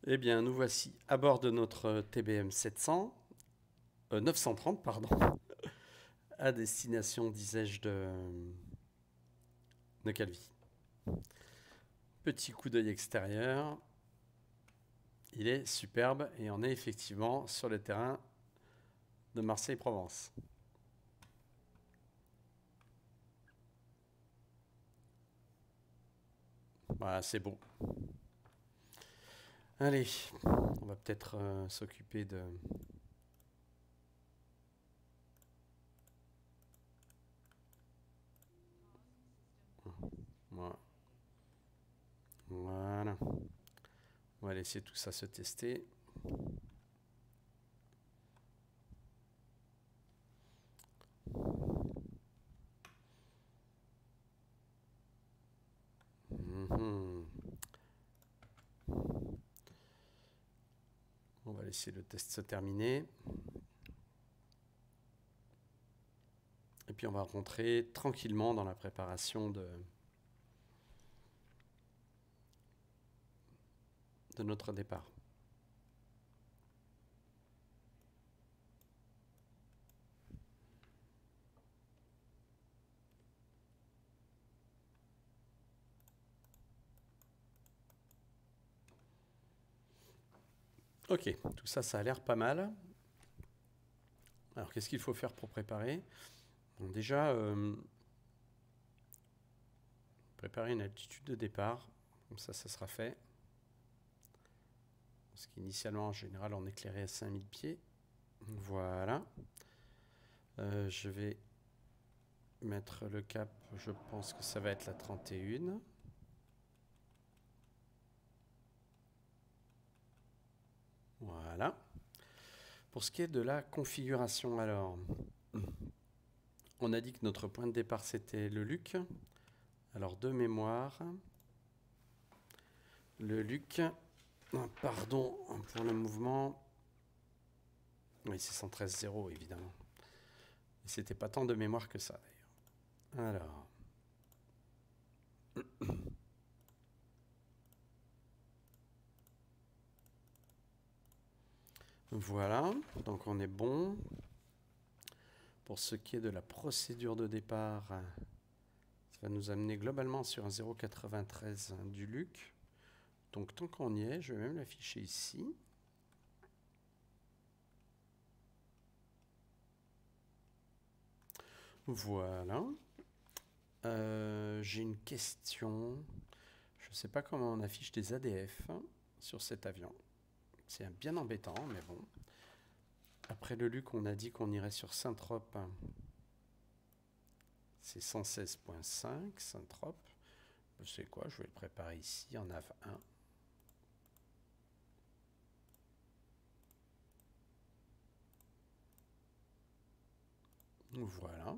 Eh bien, nous voici à bord de notre TBM 700, 930, pardon, à destination, disais-je, de Calvi. Petit coup d'œil extérieur, il est superbe et on est effectivement sur le terrain de Marseille-Provence. Voilà, c'est beau. Allez, on va peut-être s'occuper de... Voilà. Voilà. On va laisser tout ça se tester. Mhm. On va laisser le test se terminer. Et puis on va rentrer tranquillement dans la préparation de notre départ. Ok, tout ça, ça a l'air pas mal. Alors qu'est-ce qu'il faut faire pour préparer? Bon, déjà, préparer une altitude de départ, comme ça sera fait. Parce qu'initialement, en général, on éclairait à 5000 pieds. Voilà. Je vais mettre le cap, je pense que ça va être la 31. Voilà. Pour ce qui est de la configuration, alors, on a dit que notre point de départ, c'était le Luc. Alors, de mémoire, le Luc, pardon pour le mouvement, oui, c'est 113,0 évidemment. Et c'était pas tant de mémoire que ça d'ailleurs. Alors, voilà, donc on est bon. Pour ce qui est de la procédure de départ, ça va nous amener globalement sur un 0,93 du Luc. Donc tant qu'on y est, je vais même l'afficher ici. Voilà. J'ai une question. Je ne sais pas comment on affiche des ADF sur cet avion. C'est bien embêtant, mais bon. Après le Luc, on a dit qu'on irait sur Saint-Trope. C'est 116,5, Saint-Trope. Je sais quoi, je vais le préparer ici en AV1. Voilà.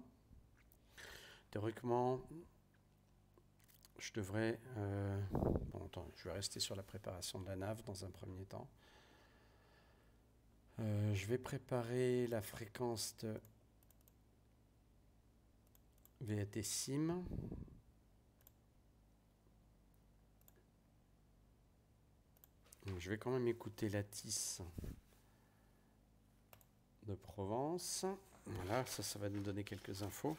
Théoriquement, je devrais... bon, attends, je vais rester sur la préparation de la nave dans un premier temps. Je vais préparer la fréquence de VAT SIM. Donc, je vais quand même écouter la TIS de Provence. Voilà, ça va nous donner quelques infos.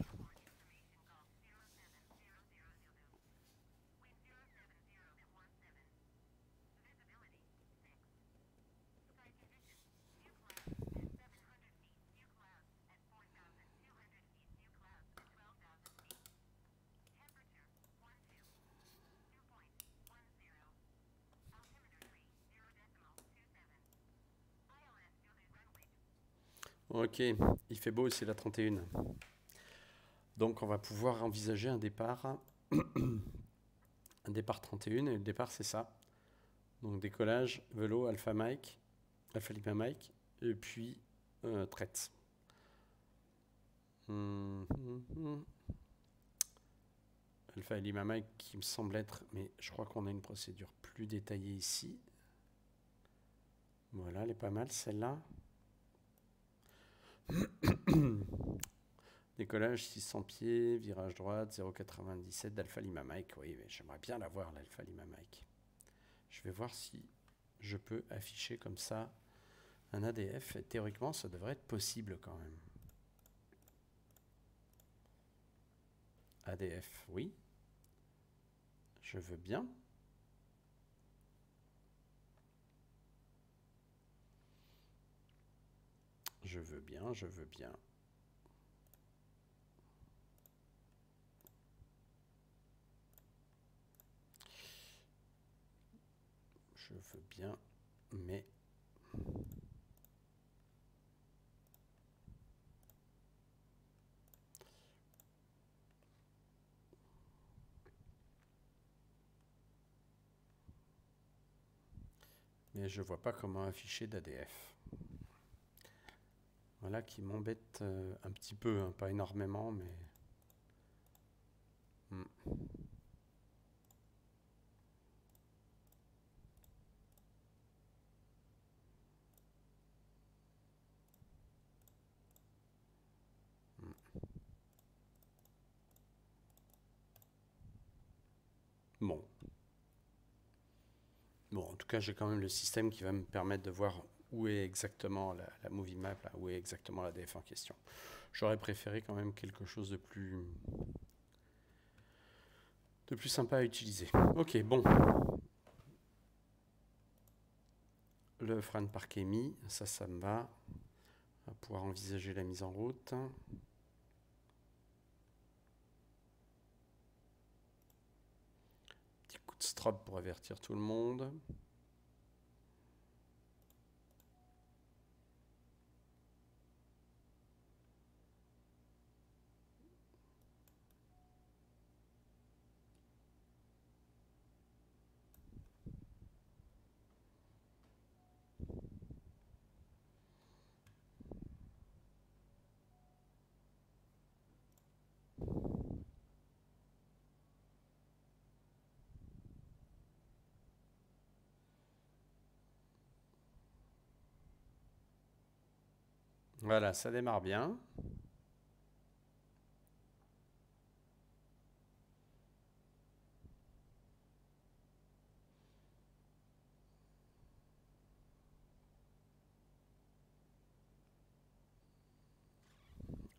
Ok, il fait beau, c'est la 31. Donc on va pouvoir envisager un départ, un départ 31, et le départ c'est ça. Donc décollage, vélo, Alpha Mike, Alpha Lima Mike, et puis traite. Alpha Lima Mike qui me semble être, mais je crois qu'on a une procédure plus détaillée ici. Voilà, elle est pas mal celle-là. Décollage 600 pieds, virage droite, 0,97 d'Alpha Lima Mike. Oui, mais j'aimerais bien l'avoir, l'Alpha Lima Mike. Je vais voir si je peux afficher comme ça un ADF. Et théoriquement, ça devrait être possible quand même. ADF, oui. Je veux bien. Je veux bien, je veux bien. Je veux bien, mais... Mais je vois pas comment afficher d'ADF. Voilà qui m'embête un petit peu, hein, pas énormément, mais... Bon. Bon, en tout cas, j'ai quand même le système qui va me permettre de voir où est exactement la movie map, là, où est exactement la DF en question. J'aurais préféré quand même quelque chose de plus sympa à utiliser. Ok, bon. Le frein de parc est mis, ça me va. On va pouvoir envisager la mise en route. Petit coup de strop pour avertir tout le monde. Voilà, ça démarre bien.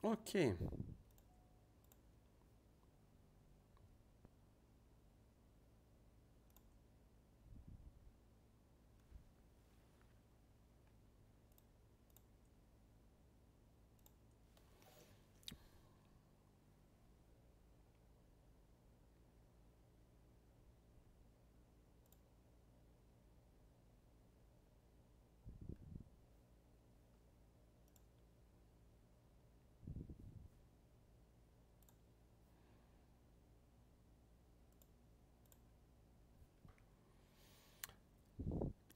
Ok.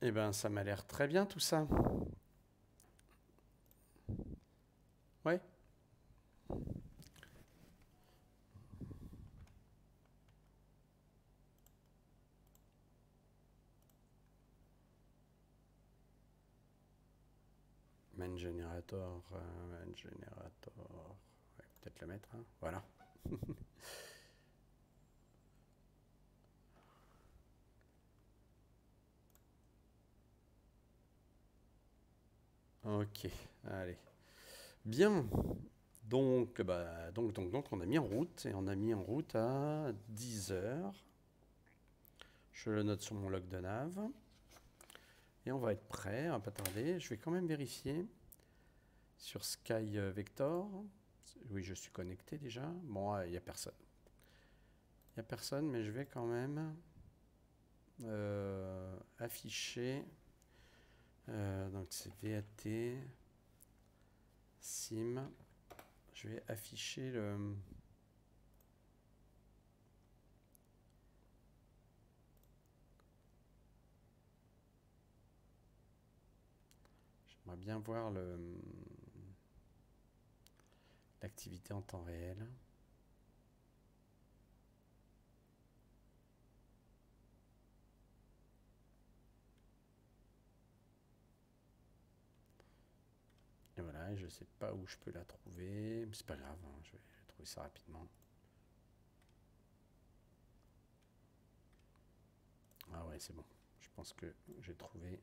Eh ben, ça m'a l'air très bien tout ça. Ouais. Main generator, main generator. Ouais, peut-être le mettre, hein. Voilà. Ok, allez. Bien. Donc, on a mis en route, et on a mis en route à 10 heures. Je le note sur mon log de nav. Et on va être prêt, on va pas tarder. Je vais quand même vérifier sur Sky Vector. Oui, je suis connecté déjà. Bon, il n'y a personne. Il n'y a personne, mais je vais quand même afficher. Donc c'est VAT, SIM. Je vais afficher le... J'aimerais bien voir l'activité en temps réel. Et voilà, je ne sais pas où je peux la trouver. Mais c'est pas grave, hein, je vais trouver ça rapidement. Ah ouais, c'est bon. Je pense que j'ai trouvé.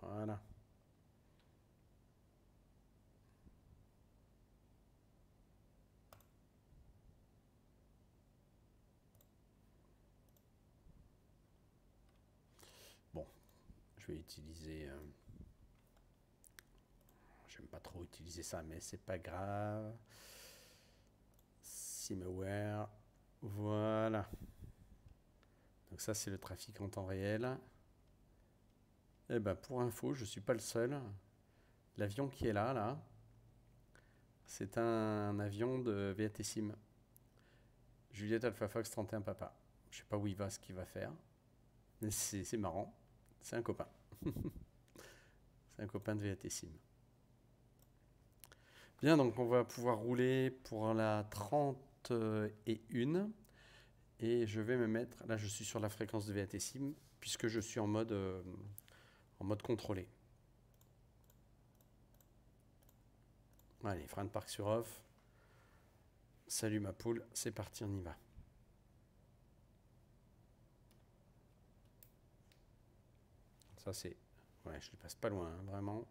Voilà. Bon, je vais utiliser... j'aime pas trop utiliser ça, mais c'est pas grave. Simaware. Voilà. Donc ça, c'est le trafic en temps réel. Et ben pour info, je suis pas le seul. L'avion qui est là, c'est un avion de VATSIM. Juliette Alpha Fox 31 Papa. Je sais pas où il va, ce qu'il va faire. Mais c'est marrant. C'est un copain. C'est un copain de VATSIM. Bien, donc on va pouvoir rouler pour la 31. Et je vais me mettre... Là, je suis sur la fréquence de VATSIM, puisque je suis en mode contrôlé. Allez, frein de parc sur off. Salut ma poule, c'est parti, on y va. Ça c'est... Ouais, je les passe pas loin, hein, vraiment.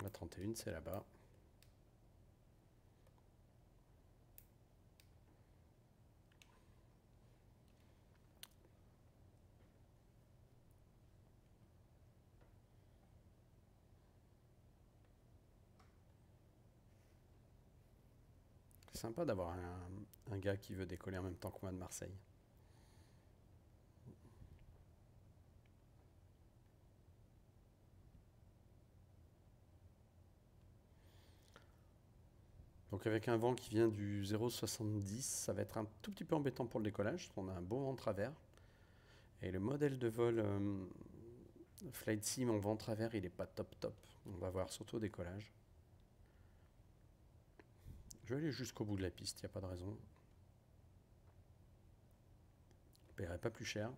La 31, c'est là-bas. C'est sympa d'avoir un gars qui veut décoller en même temps que moi de Marseille. Donc avec un vent qui vient du 0,70, ça va être un tout petit peu embêtant pour le décollage, parce qu'on a un beau vent de travers. Et le modèle de vol Flight Sim en vent de travers, il n'est pas top top. On va voir surtout au décollage. Je vais aller jusqu'au bout de la piste, il n'y a pas de raison. Je ne paierai pas plus cher.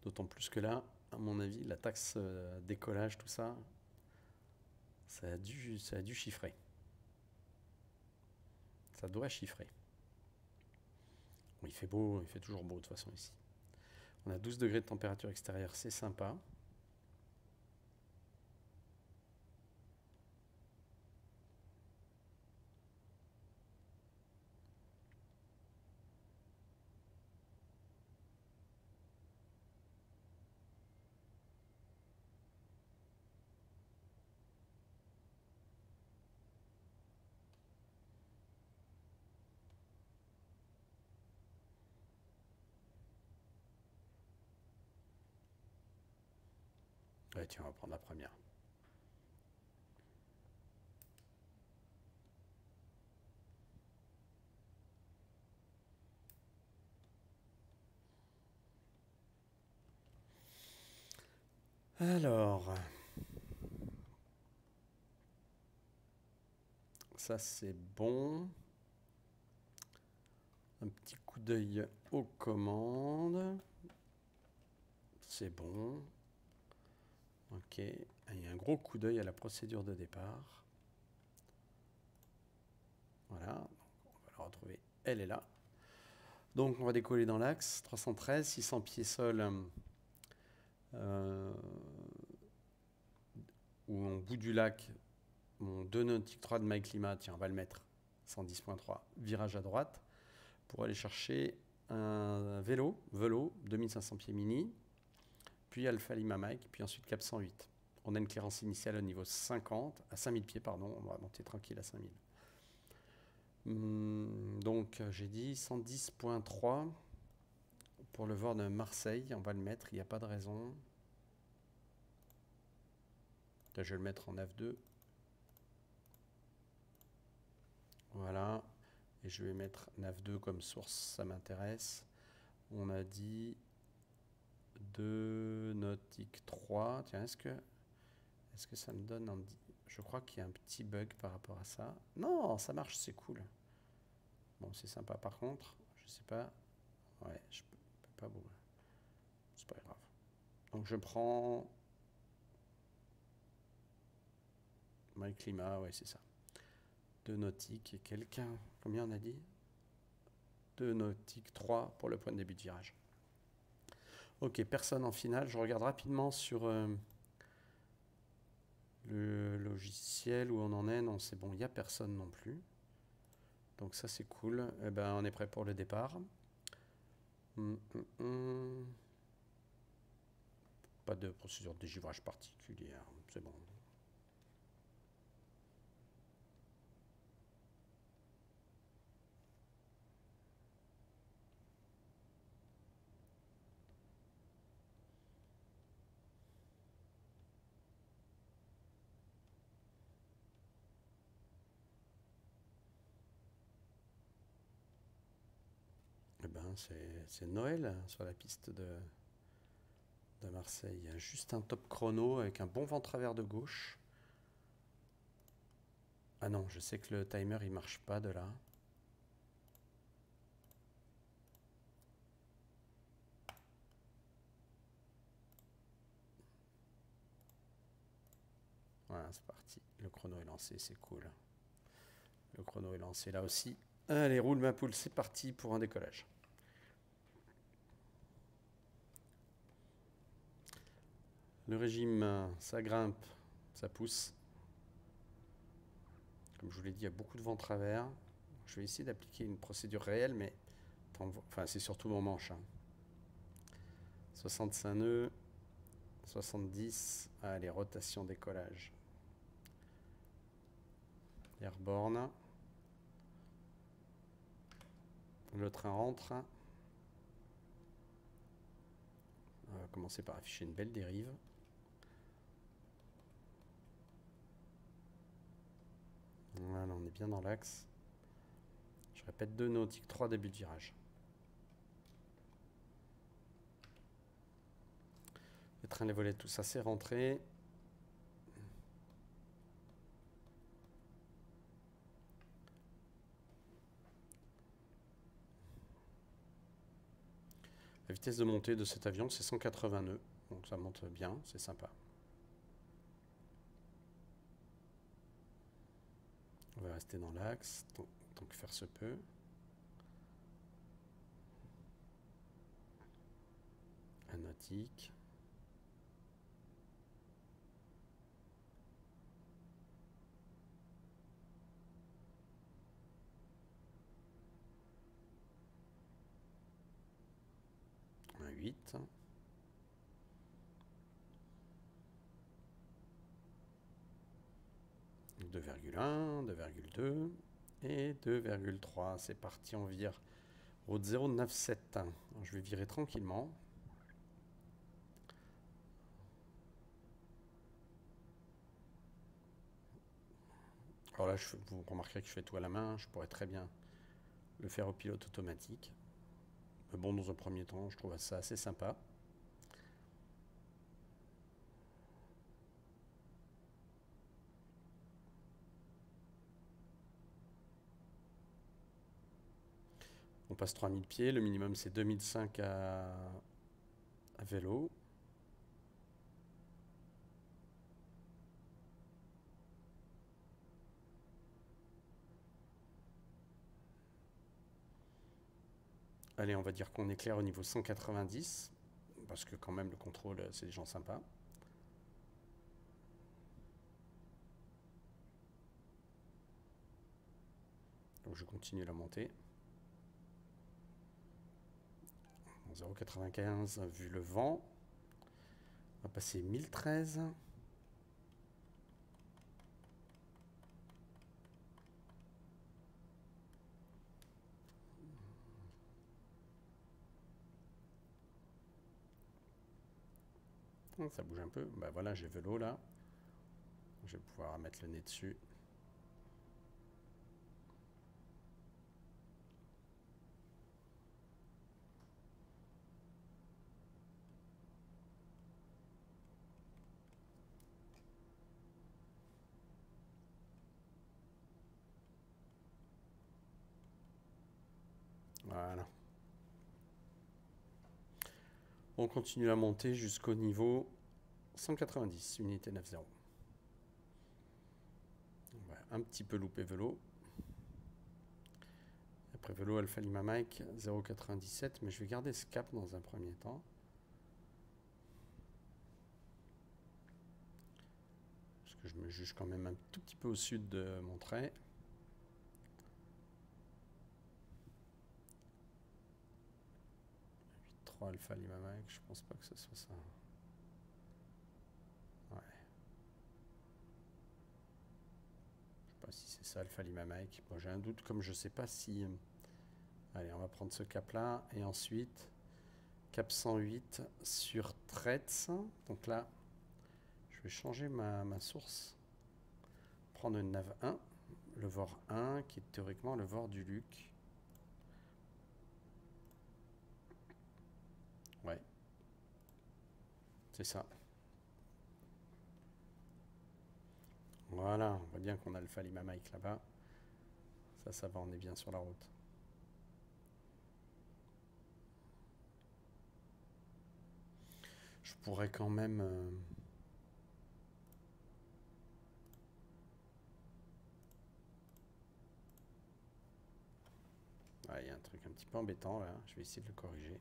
D'autant plus que là, à mon avis, la taxe décollage, tout ça, ça a dû chiffrer. Ça doit chiffrer. Bon, il fait beau, il fait toujours beau de toute façon ici. On a 12 degrés de température extérieure, c'est sympa. Ouais, tiens, on va prendre la première. Alors, ça c'est bon. Un petit coup d'œil aux commandes. C'est bon. Ok. Il y a un gros coup d'œil à la procédure de départ. Voilà. Donc, on va la retrouver. Elle est là. Donc on va décoller dans l'axe. 313, 600 pieds sol. Ou au bout du lac. Mon 2 nautique 3 de MyClimat. Tiens, on va le mettre. 110.3. Virage à droite. Pour aller chercher un vélo 2500 pieds mini, puis Alpha Lima Mike, puis ensuite Cap 108. On a une clearance initiale au niveau 50, à 5000 pieds, pardon, on va monter tranquille à 5000. Donc j'ai dit 110.3 pour le vol de Marseille, on va le mettre, il n'y a pas de raison. Là, je vais le mettre en F2. Voilà. Et je vais mettre NAV2 comme source, ça m'intéresse. On a dit 2 nautique 3. Tiens, est-ce que ça me donne un... Je crois qu'il y a un petit bug par rapport à ça. Non, ça marche, c'est cool. Bon, c'est sympa par contre. sais pas. Ouais, je peux pas bouger. C'est pas grave. Donc je prends My Climat, ouais, c'est ça. 2 nautiques et quelqu'un. Combien on a dit? 2 nautiques, 3 pour le point de début de virage. Ok, personne en finale. Je regarde rapidement sur le logiciel où on en est. Non, c'est bon, il n'y a personne non plus. Donc ça, c'est cool. Eh ben, on est prêt pour le départ. Pas de procédure de dégivrage particulière. C'est bon. Eh ben, c'est Noël sur la piste de Marseille. Il y a juste un top chrono avec un bon vent travers de gauche. Ah non, je sais que le timer il marche pas de là. Voilà, c'est parti. Le chrono est lancé, c'est cool. Le chrono est lancé là aussi. Allez, roule ma poule, c'est parti pour un décollage. Le régime, ça grimpe, ça pousse. Comme je vous l'ai dit, il y a beaucoup de vent travers. Je vais essayer d'appliquer une procédure réelle, mais enfin, c'est surtout mon manche. 65 nœuds, 70. Allez, rotation, décollage. Airborne. Le train rentre. On va commencer par afficher une belle dérive. Voilà, on est bien dans l'axe. Je répète, 2 nautiques, 3 début de virage. Les trains, les volets, tout ça, c'est rentré. La vitesse de montée de cet avion, c'est 180 nœuds. Donc ça monte bien, c'est sympa. On va rester dans l'axe, tant que faire se peut. Un nautique. Un 8. 2,1, 2,2 et 2,3. C'est parti, on vire route 097. Alors, je vais virer tranquillement. Alors là, vous remarquerez que je fais tout à la main. Je pourrais très bien le faire au pilote automatique. Mais bon, dans un premier temps, je trouve ça assez sympa. On passe 3000 pieds, le minimum c'est 2005 à vélo. Allez, on va dire qu'on est clair au niveau 190, parce que quand même le contrôle, c'est des gens sympas. Donc je continue la montée. 0,95 vu le vent. On va passer 1013. Ça bouge un peu. Bah voilà, j'ai vélo là. Je vais pouvoir mettre le nez dessus. Voilà. On continue à monter jusqu'au niveau 190, unité 9-0. On va un petit peu louper Velo. Après Velo, Alpha Lima Mike 0,97, mais je vais garder ce cap dans un premier temps. Parce que je me juge quand même un tout petit peu au sud de mon trait. 3 Alpha Lima Mike, je pense pas que ce soit ça. Ouais. Je sais pas si c'est ça Alpha Lima Mike. Bon, j'ai un doute comme je sais pas si... Allez, on va prendre ce cap là et ensuite cap 108 sur Tretz. Donc là, je vais changer ma source. Prendre une nav 1, le VOR 1 qui est théoriquement le VOR du Luc. Ouais, c'est ça. Voilà, on voit bien qu'on a Alpha Lima Mike là-bas. Ça va, on est bien sur la route. Je pourrais quand même... il y a un truc un petit peu embêtant là, je vais essayer de le corriger.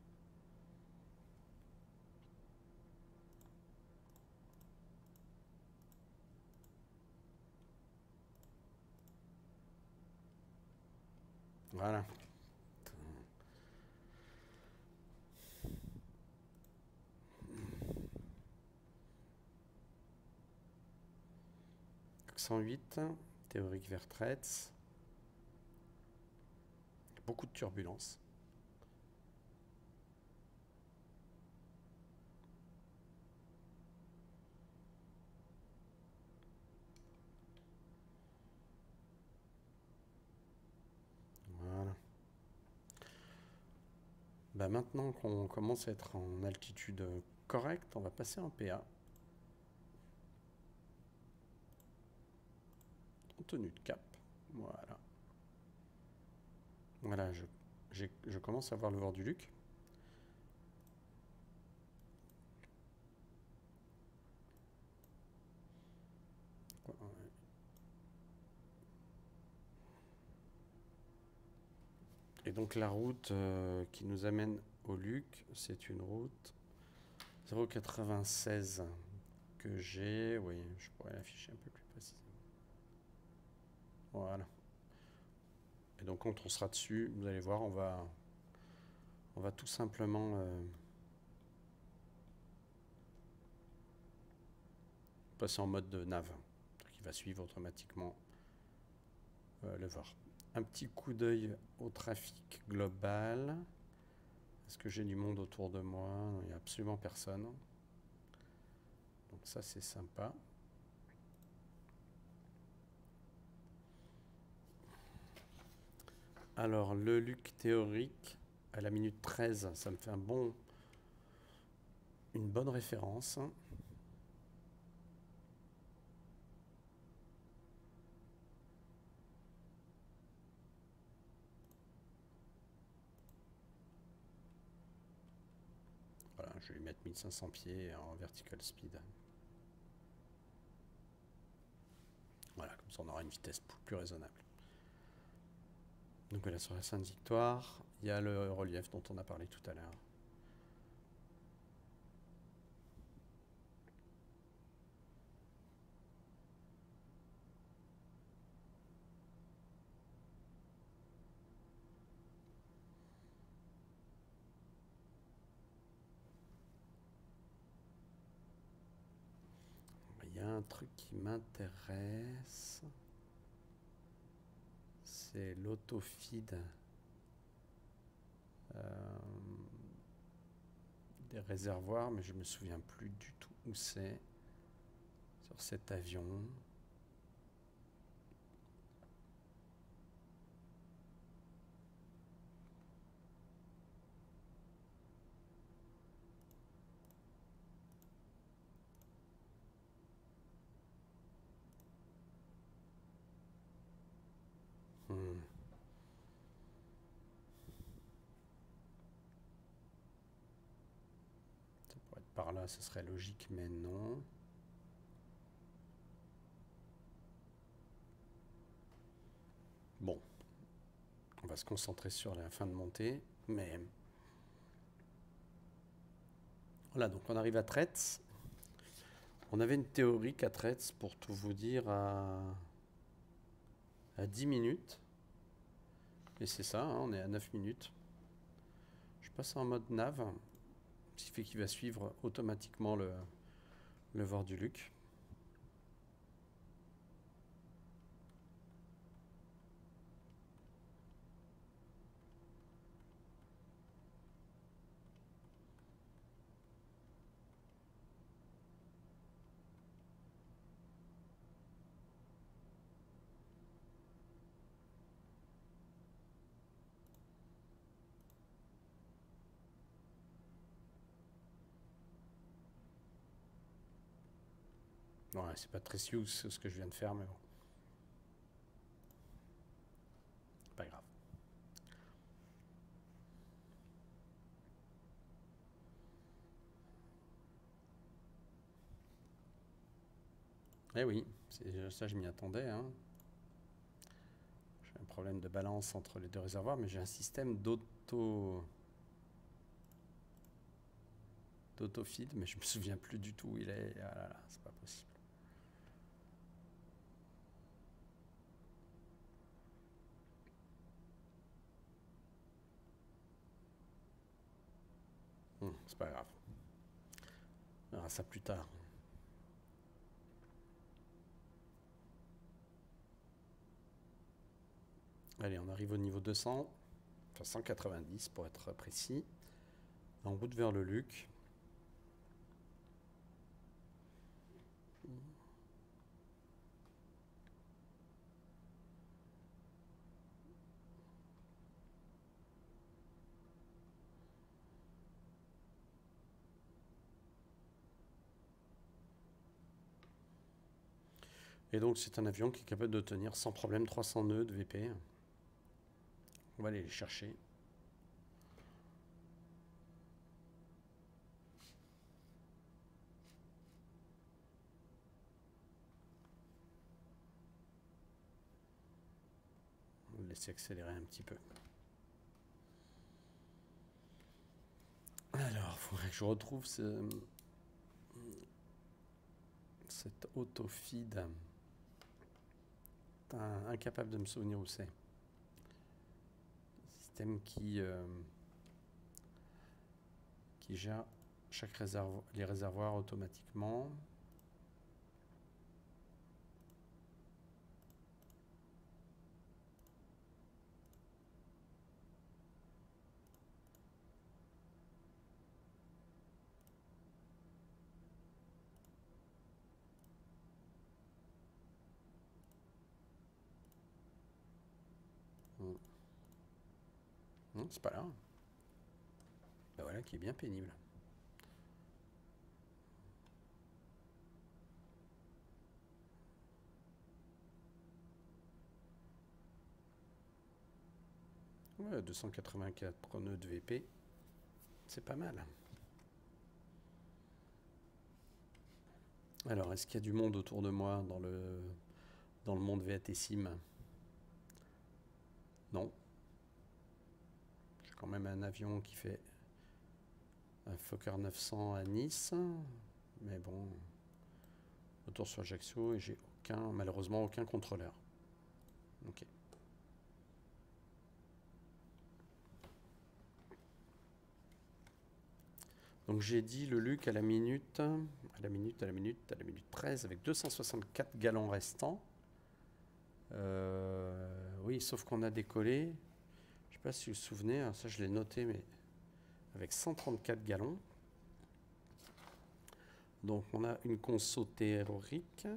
Voilà. Donc 108, théorique vers Tretz. Beaucoup de turbulences. Voilà. Bah maintenant qu'on commence à être en altitude correcte, on va passer en PA. En tenue de cap. Voilà. Voilà, je commence à voir le VOR du Luc. Et donc la route qui nous amène au Luc, c'est une route 0,96 que j'ai. Oui, je pourrais l'afficher un peu plus précisément. Voilà. Et donc quand on sera dessus, vous allez voir, on va tout simplement passer en mode de nav, qui va suivre automatiquement le VOR. Un petit coup d'œil au trafic global. Est-ce que j'ai du monde autour de moi? Il n'y a absolument personne. Donc ça, c'est sympa. Alors, le Luc théorique, à la minute 13, ça me fait une bonne référence. Voilà, je vais lui mettre 1500 pieds en vertical speed. Voilà, comme ça on aura une vitesse plus raisonnable. Donc voilà, sur la Sainte-Victoire, il y a le relief dont on a parlé tout à l'heure. Il y a un truc qui m'intéresse. C'est l'autofeed des réservoirs, mais je me souviens plus du tout où c'est sur cet avion. par là, ce serait logique, mais non. Bon, on va se concentrer sur la fin de montée, mais voilà, donc on arrive à Tretz. On avait une théorie qu'à Tretz, pour tout vous dire, à 10 minutes. Et c'est ça, hein, on est à 9 minutes. Je passe en mode nav, ce qui fait qu'il va suivre automatiquement le Vord du Luc. Ouais, c'est pas très sioux ce que je viens de faire, mais bon. Pas grave. Eh oui, ça je m'y attendais. Hein. J'ai un problème de balance entre les deux réservoirs, mais j'ai un système d'auto-feed, mais je me souviens plus du tout où il est. Ah là là, c'est pas possible. C'est pas grave. On verra ça plus tard. Allez, on arrive au niveau 200, enfin 190 pour être précis, en route vers le Luc. Et donc c'est un avion qui est capable de tenir sans problème 300 nœuds de VP. On va aller les chercher. On va laisser accélérer un petit peu. Alors, il faudrait que je retrouve cette auto-feed. Incapable de me souvenir où c'est. Système qui gère les réservoirs automatiquement. Non, c'est pas là. Ben voilà, qui est bien pénible. Ouais, 284 nœuds de VP, c'est pas mal. Alors, est-ce qu'il y a du monde autour de moi dans le monde VATSIM? Non. J'ai quand même un avion qui fait un Fokker 900 à Nice, mais bon, retour sur Ajaccio et j'ai malheureusement aucun contrôleur. Ok. Donc j'ai dit le Luc à la minute 13 avec 264 gallons restants. Oui, sauf qu'on a décollé. Je sais pas si vous vous souvenez, hein, ça je l'ai noté, mais avec 134 gallons. Donc on a une conso théorique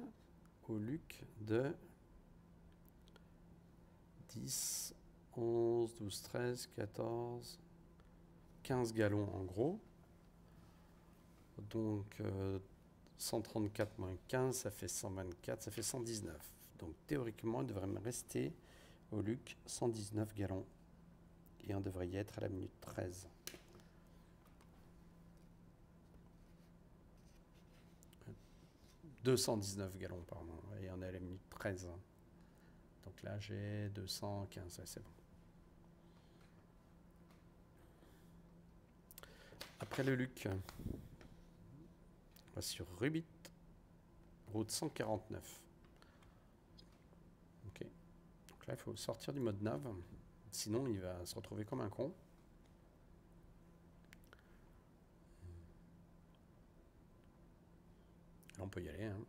au Luc de 10, 11, 12, 13, 14, 15 gallons en gros. Donc 134 moins 15, ça fait 124, ça fait 119. Donc théoriquement, il devrait me rester au Luc 119 gallons. Et on devrait y être à la minute 13. 219 gallons, pardon. Et on est à la minute 13. Donc là, j'ai 215, ouais, c'est bon. Après le Luc, on va sur Rubit, route 149. Ok. Donc là, il faut sortir du mode nav. Sinon, il va se retrouver comme un con. Là, on peut y aller. Hein.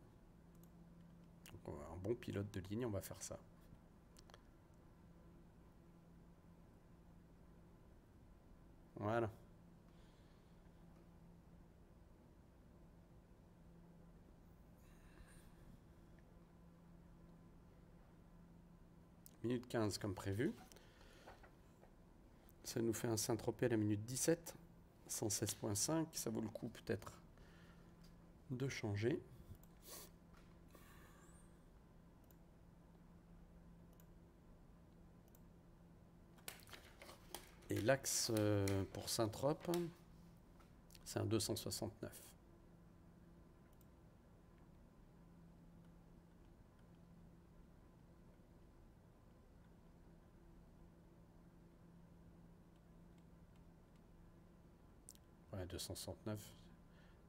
Donc, un bon pilote de ligne, on va faire ça. Voilà. Minute 15 comme prévu. Ça nous fait un Saint-Tropez à la minute 17. 116.5. Ça vaut le coup peut-être de changer. Et l'axe pour Saint-Tropez, c'est un 269. Ouais, 269,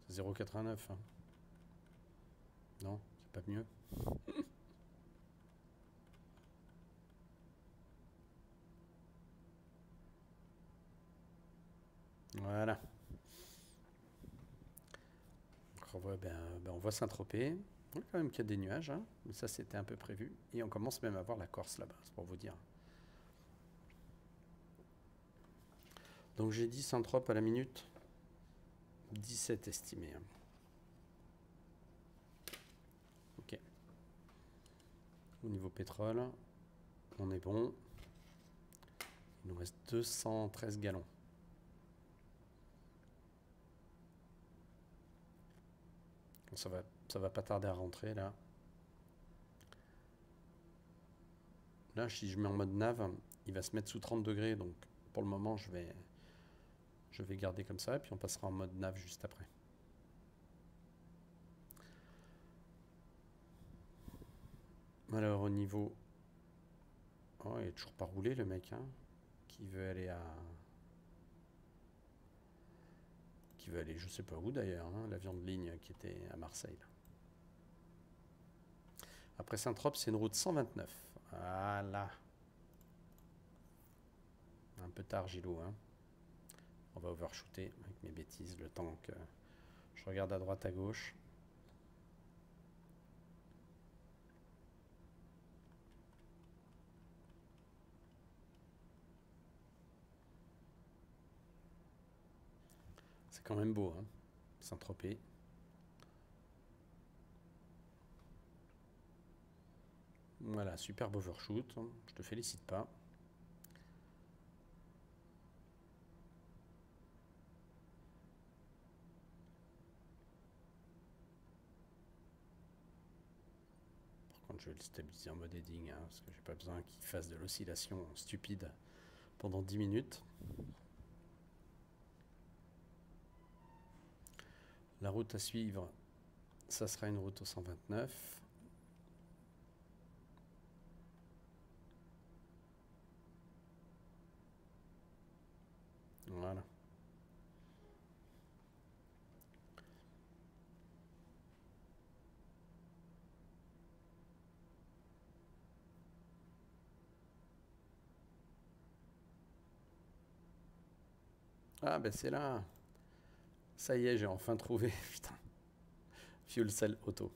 c'est 0,89. Hein. Non, c'est pas mieux. Voilà. On voit Saint-Tropez. On voit quand même qu'il y a des nuages, hein, mais ça c'était un peu prévu. Et on commence même à voir la Corse là-bas, c'est pour vous dire. Donc j'ai dit Saint-Tropez à la minute 17 estimé. Hein. Ok. Au niveau pétrole, on est bon. Il nous reste 213 gallons. Ça va pas tarder à rentrer là. Là, si je mets en mode nav, il va se mettre sous 30 degrés. Donc pour le moment, je vais garder comme ça. Et puis on passera en mode nav juste après. Alors au niveau... Oh, il est toujours pas roulé le mec. Hein, qui veut aller à... Qui veut aller je sais pas où d'ailleurs. Hein, l'avion de ligne qui était à Marseille. Là. Après Saint-Tropez, c'est une route 129. Voilà. Un peu tard, Gilou. Hein. On va overshooter avec mes bêtises le temps que je regarde à droite, à gauche. C'est quand même beau, hein, Saint-Tropez. Voilà, superbe overshoot. Je te félicite pas. Par contre, je vais le stabiliser en mode heading, hein, parce que j'ai pas besoin qu'il fasse de l'oscillation stupide pendant 10 minutes. La route à suivre, ça sera une route au 129. Voilà. Ah ben c'est là. Ça y est, j'ai enfin trouvé. Putain. Fuel cell auto.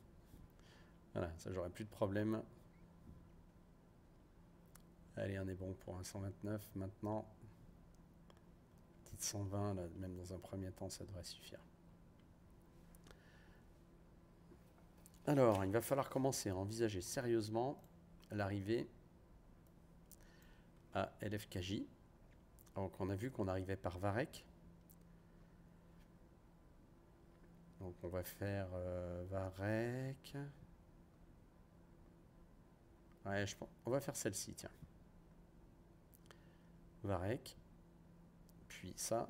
Voilà, ça j'aurai plus de problème. Allez, on est bon pour un 129 maintenant. Petite 120, là, même dans un premier temps, ça devrait suffire. Alors, il va falloir commencer à envisager sérieusement l'arrivée à LFKJ. Donc, on a vu qu'on arrivait par Varec. Donc, on va faire Varec. Ouais, on va faire celle-ci, tiens. Varec. Puis ça,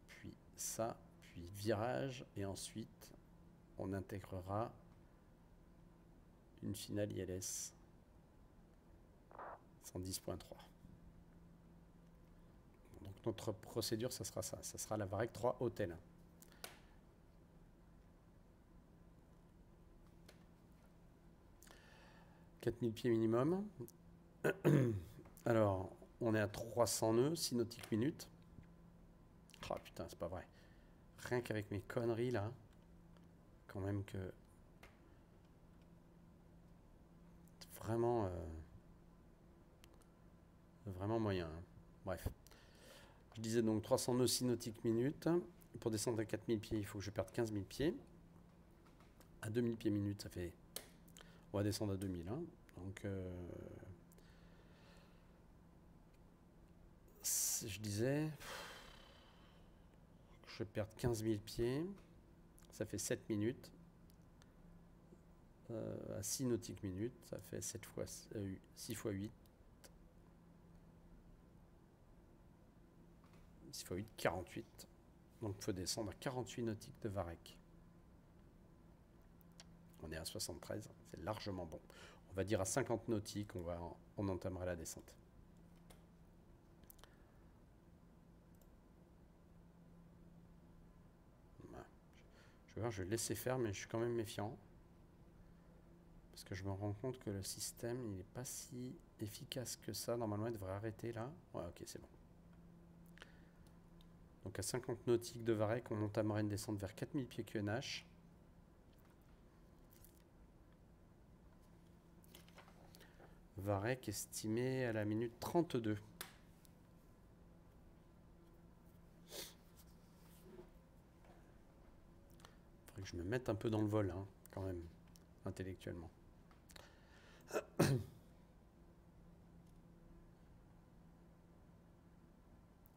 puis virage. Et ensuite, on intégrera Une finale ILS 110.3. Donc notre procédure, ça sera ça. Ça sera la Varec 3 hôtel. « 4000 pieds minimum. » Alors, on est à 300 nœuds, 6 nautiques minutes. Oh putain, c'est pas vrai. Rien qu'avec mes conneries là, quand même que... Vraiment... Vraiment moyen. Hein. Bref. Je disais donc 300 nœuds, 6 nautiques minutes. Pour descendre à 4000 pieds, il faut que je perde 15 000 pieds. À 2000 pieds minutes, ça fait... On va descendre à 2000. Hein. Donc... je disais... Je vais perdre 15 000 pieds. Ça fait 7 minutes. À 6 nautiques minutes, ça fait 7 fois, 6 fois 8. 6 fois 8, 48. Donc il faut descendre à 48 nautiques de Varec. On est à 73, c'est largement bon. On va dire à 50 nautiques, on entamera la descente. Voilà. Je vais voir, je vais laisser faire, mais je suis quand même méfiant. Parce que je me rends compte que le système, il n'est pas si efficace que ça. Normalement, il devrait arrêter là. Ouais, ok, c'est bon. Donc à 50 nautiques de Varec, on entamera une descente vers 4000 pieds QNH. Varec estimé à la minute 32. Faudrait que je me mette un peu dans le vol, hein, quand même, intellectuellement.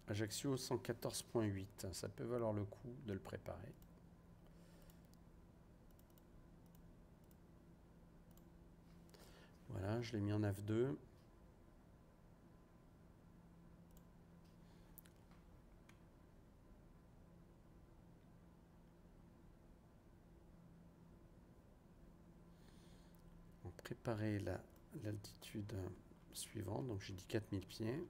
Ajaccio 114.8, ça peut valoir le coup de le préparer. Voilà, je l'ai mis en AF2. On va préparer l'altitude suivante, donc j'ai dit 4000 pieds.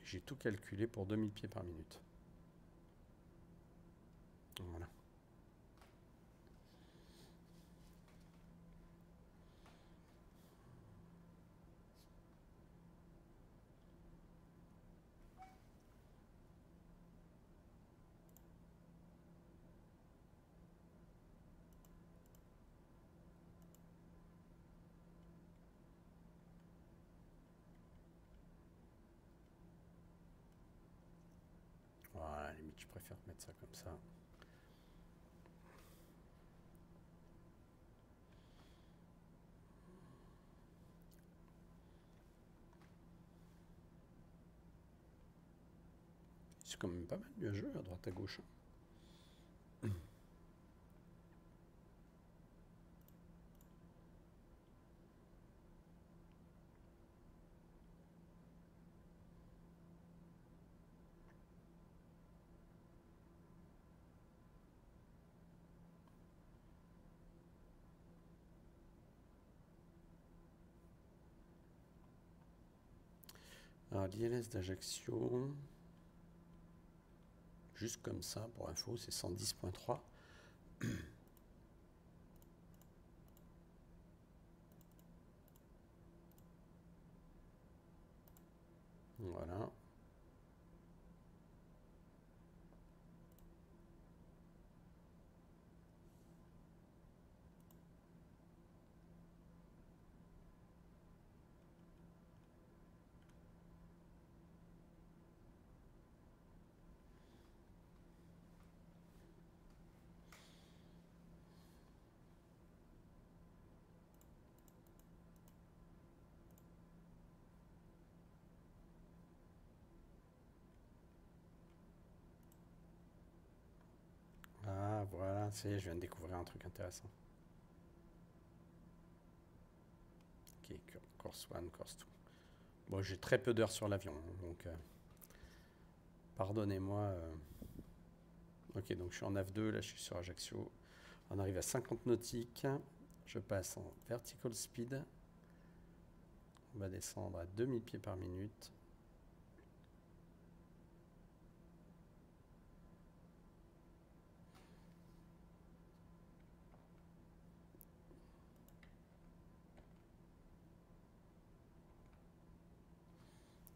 J'ai tout calculé pour 2000 pieds par minute. Voilà. Voilà, à la limite, je préfère mettre ça comme ça. C'est quand même pas mal nuageux à droite à gauche. Alors l'ILS d'Ajaccio, juste comme ça, pour info, c'est 110.3. Voilà. Ah, voilà, je viens de découvrir un truc intéressant. Ok, course 1, course 2. Bon, j'ai très peu d'heures sur l'avion, donc pardonnez-moi. Ok, donc je suis en NAV2, là je suis sur Ajaccio. On arrive à 50 nautiques. Je passe en vertical speed. On va descendre à 2000 pieds par minute.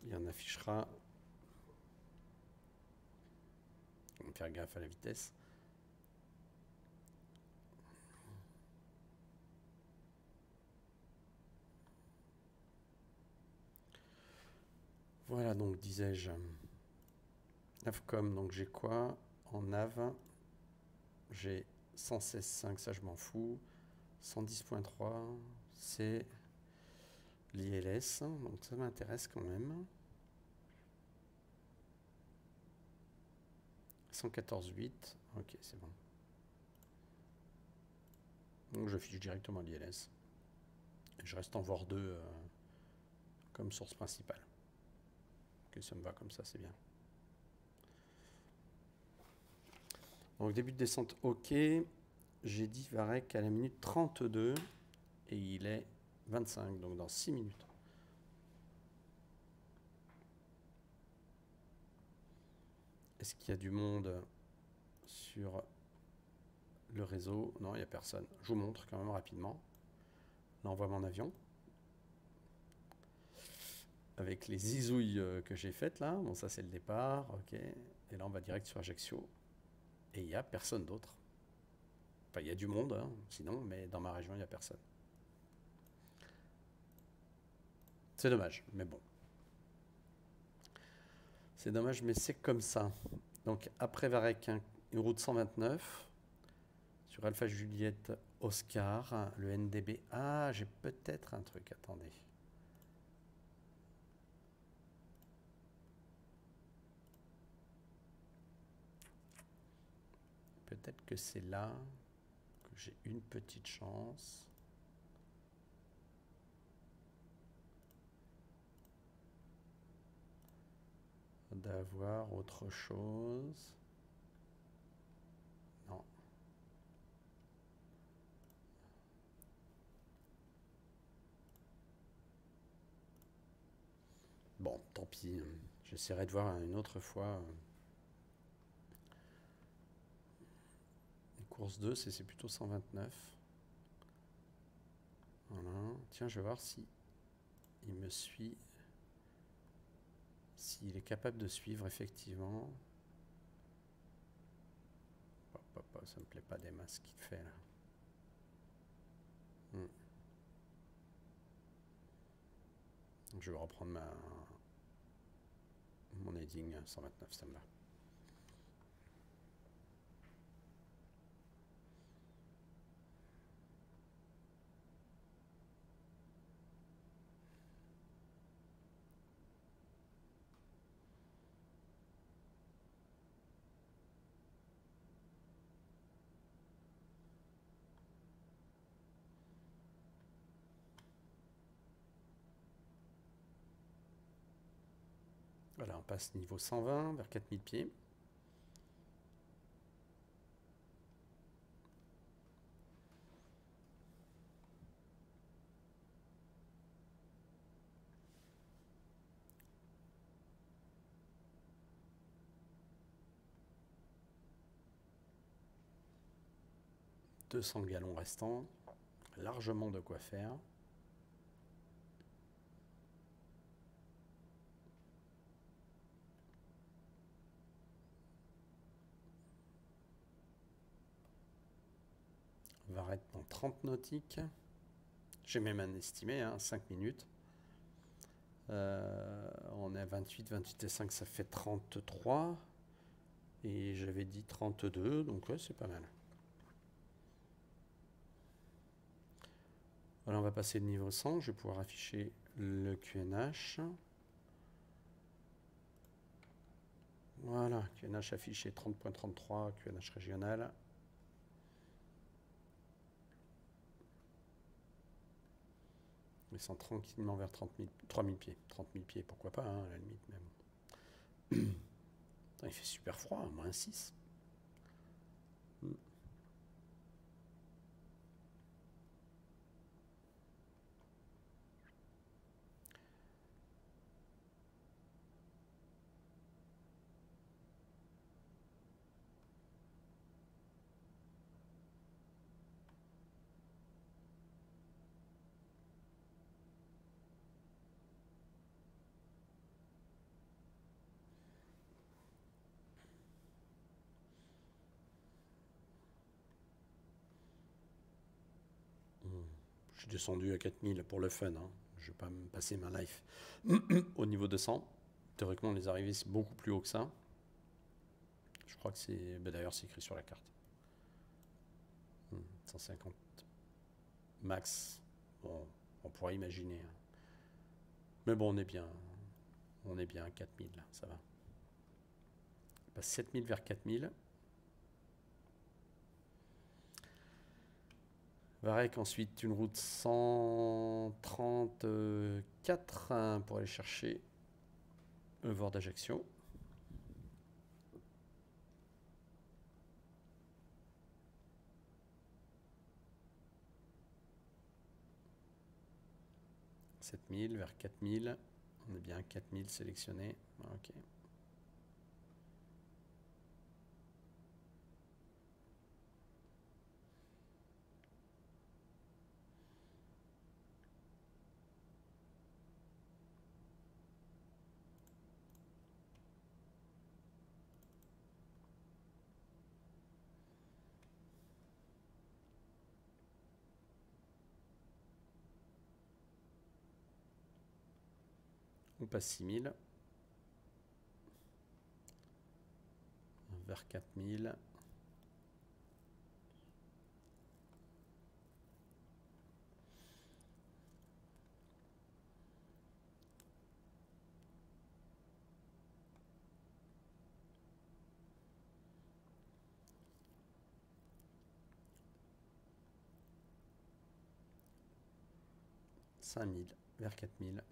Il en affichera. On va faire gaffe à la vitesse. Voilà, donc disais-je. Navcom, donc j'ai quoi en nav? J'ai 116.5, ça je m'en fous. 110.3, c'est l'ILS, donc ça m'intéresse quand même. 114.8, ok, c'est bon. Donc je fiche directement l'ILS. Et je reste en VOR 2 comme source principale. Ok, ça me va comme ça, c'est bien. Donc début de descente, ok. J'ai dit Varec à la minute 32 et il est 25, donc dans 6 minutes. Est-ce qu'il y a du monde sur le réseau? Non, il n'y a personne. Je vous montre quand même rapidement. Là, on voit mon avion. Avec les zizouilles que j'ai faites là. Bon, ça c'est le départ, ok. Et là, on va direct sur Ajaccio. Et il n'y a personne d'autre. Enfin, il y a du monde, hein, sinon, mais dans ma région, il n'y a personne. C'est dommage, mais bon. C'est dommage, mais c'est comme ça. Donc, après Varec, une route 129. Sur Alpha Juliette Oscar, le NDB. Ah, j'ai peut-être un truc, attendez. Peut-être que c'est là que j'ai une petite chance. D'avoir autre chose. Non. Bon, tant pis. J'essaierai de voir une autre fois. Une course 2, c'est plutôt 129. Voilà. Tiens, je vais voir si il me suit. S'il est capable de suivre, effectivement. Ça me plaît pas des masses qu'il fait là. Je vais reprendre mon heading 129, ça me va. Voilà, on passe niveau 120 vers 4000 pieds. « 200 gallons restants, largement de quoi faire. » On va arrêter dans 30 nautiques. J'ai même un estimé, 5 minutes. On est à 28, 28 et 5, ça fait 33. Et j'avais dit 32, donc ouais, c'est pas mal. Voilà, on va passer le niveau 100. Je vais pouvoir afficher le QNH. Voilà, QNH affiché 30.33, QNH régional. Il descend tranquillement vers 3000 pieds. 30 000 pieds, pourquoi pas, hein, à la limite. Mais bon. Il fait super froid, moins 6. Je suis descendu à 4000 pour le fun. Hein. Je ne vais pas me passer ma life. Au niveau de 100, théoriquement, les arrivées, c'est beaucoup plus haut que ça. Je crois que c'est... Ben d'ailleurs, c'est écrit sur la carte. 150 max. Bon, on pourrait imaginer. Hein. Mais bon, on est bien. On est bien à 4000, là, ça va. On passe 7000 vers 4000. Varec, ensuite une route 134 hein, pour aller chercher le Vord d'Ajaccio. « 7000 vers 4000. On est bien à 4000 sélectionné. Ok. On passe 6000 vers 4000. « 5000 vers 4000.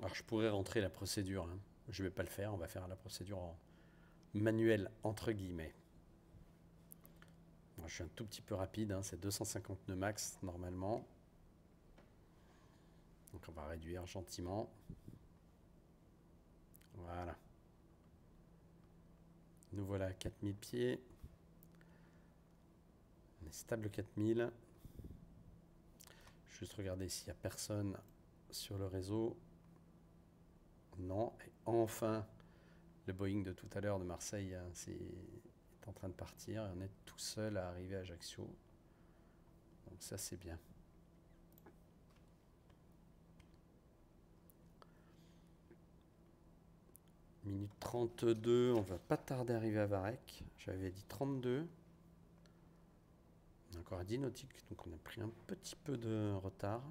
Alors je pourrais rentrer la procédure, hein. Je ne vais pas le faire, on va faire la procédure en manuel entre guillemets. Moi, je suis un tout petit peu rapide, hein. C'est 250 nœuds max normalement. Donc on va réduire gentiment. Voilà. Nous voilà à 4000 pieds. On est stable 4000. Juste regarder s'il n'y a personne sur le réseau. Non. Et enfin, le Boeing de tout à l'heure de Marseille hein, est en train de partir. Et on est tout seul à arriver à Ajaccio. Donc ça, c'est bien. Minute 32. On va pas tarder à arriver à Varec. J'avais dit 32. On est encore à 10 nautiques. Donc on a pris un petit peu de retard.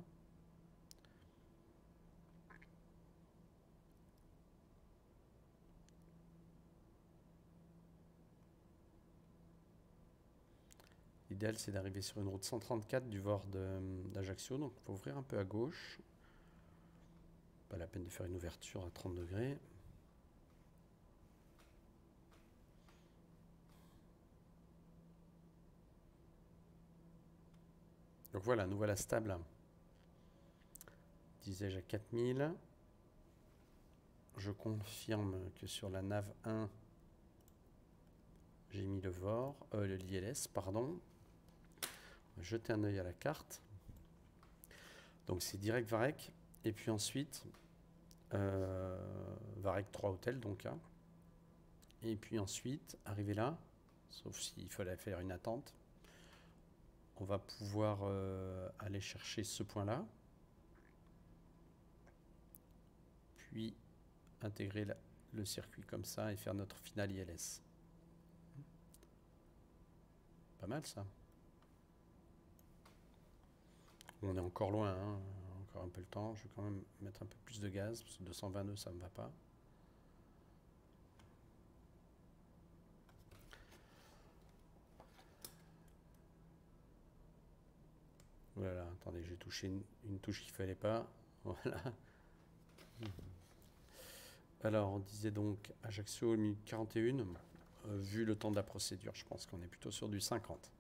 L'idéal, c'est d'arriver sur une route 134 du Vord d'Ajaccio. Donc, il faut ouvrir un peu à gauche. Pas la peine de faire une ouverture à 30 degrés. Donc voilà, nous voilà stable. Disais-je à 4000. Je confirme que sur la nav 1, j'ai mis le VOR, l'ILS, pardon. Jeter un œil à la carte. Donc c'est direct Varec. Et puis ensuite, Varec 3 hôtels, donc là. Et puis ensuite, arriver là, sauf s'il fallait faire une attente, on va pouvoir aller chercher ce point-là. Puis intégrer le circuit comme ça et faire notre finale ILS. Pas mal ça. On est encore loin, hein. Encore un peu le temps. Je vais quand même mettre un peu plus de gaz, parce que 222 ça me va pas. là là, attendez, j'ai touché une touche qu'il fallait pas. Voilà. Alors, on disait donc Ajaccio, 1 minute 41. Vu le temps de la procédure, je pense qu'on est plutôt sur du 50.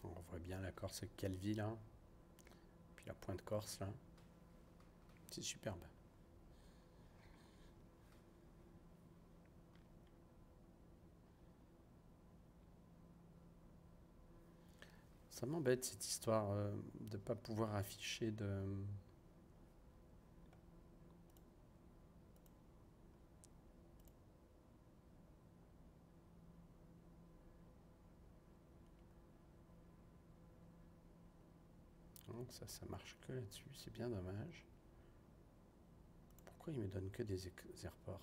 On voit bien la Corse avec Calvi là. Puis la pointe Corse là. C'est superbe. Ça m'embête cette histoire de ne pas pouvoir afficher de... Donc ça marche que là-dessus, c'est bien dommage. Pourquoi il me donne que des airports?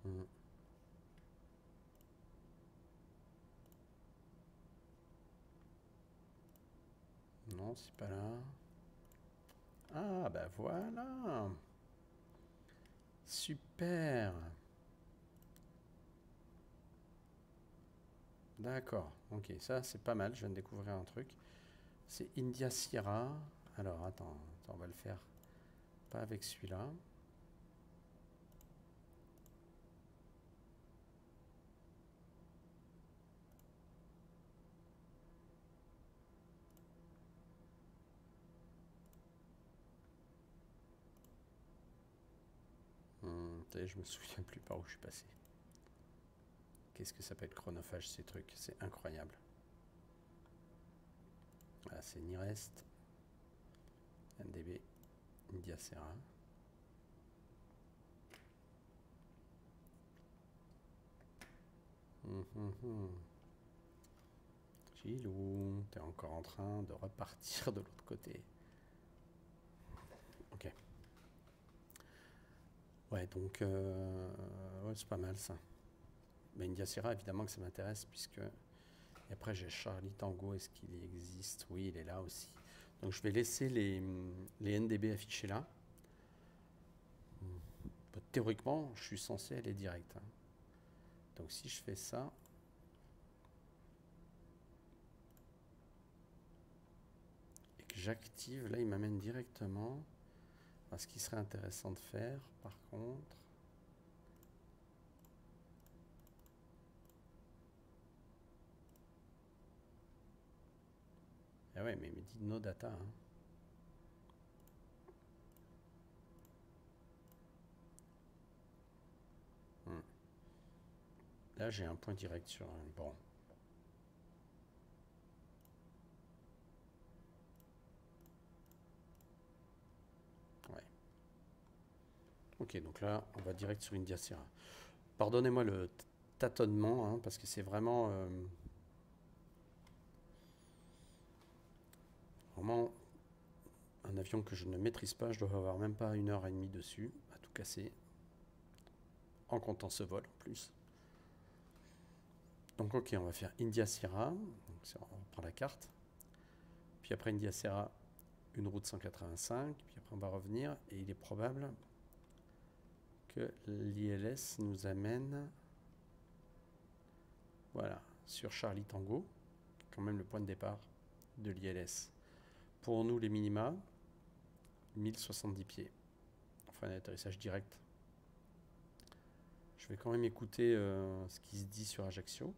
Hmm. Non, c'est pas là. Ah, bah voilà. Super. D'accord. Ok, ça c'est pas mal. Je viens de découvrir un truc. C'est India Sierra. Alors, attends, on va le faire. Pas avec celui-là. Je me souviens plus par où je suis passé. Qu'est-ce que ça peut être chronophage ces trucs? C'est incroyable. Voilà, c'est Nirest, NDB, India Sierra. Gilou, t'es encore en train de repartir de l'autre côté. Ok. Ouais, donc ouais, c'est pas mal ça. Mais India Sierra, évidemment que ça m'intéresse puisque... Et après j'ai Charlie Tango, est-ce qu'il existe? Oui, il est là aussi. Donc je vais laisser les NDB affichés là. Théoriquement, je suis censé aller direct. Donc si je fais ça... Et que j'active, là il m'amène directement à ce qui serait intéressant de faire par contre. Ah ouais, mais il me dit no data. Là, j'ai un point direct sur un... Bon. Ouais. Ok, donc là, on va direct sur India Sierra. Pardonnez-moi le tâtonnement, hein, parce que c'est vraiment... vraiment un avion que je ne maîtrise pas. Je dois avoir même pas 1h30 dessus, à tout casser. En comptant ce vol en plus. Donc ok, on va faire India Sierra. Donc, on reprend la carte. Puis après India Sierra, une route 185. Puis après on va revenir. Et il est probable que l'ILS nous amène... Voilà, sur Charlie Tango. Quand même le point de départ de l'ILS. Pour nous, les minima, 1070 pieds. Enfin, un atterrissage direct. Je vais quand même écouter ce qui se dit sur Ajaccio.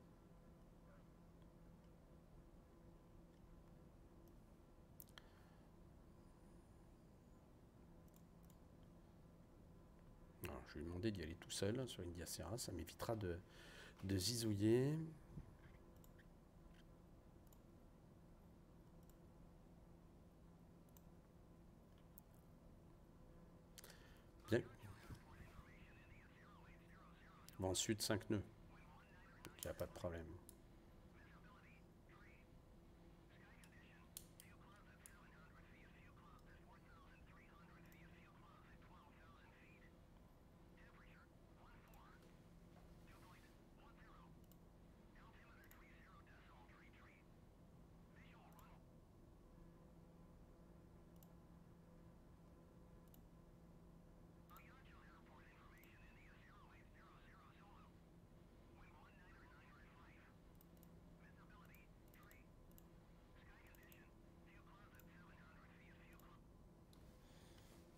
Alors, je vais lui demander d'y aller tout seul sur India Sierra. Ça m'évitera de de zizouiller. Bien. Bon, ensuite 5 nœuds. Il n'y a pas de problème.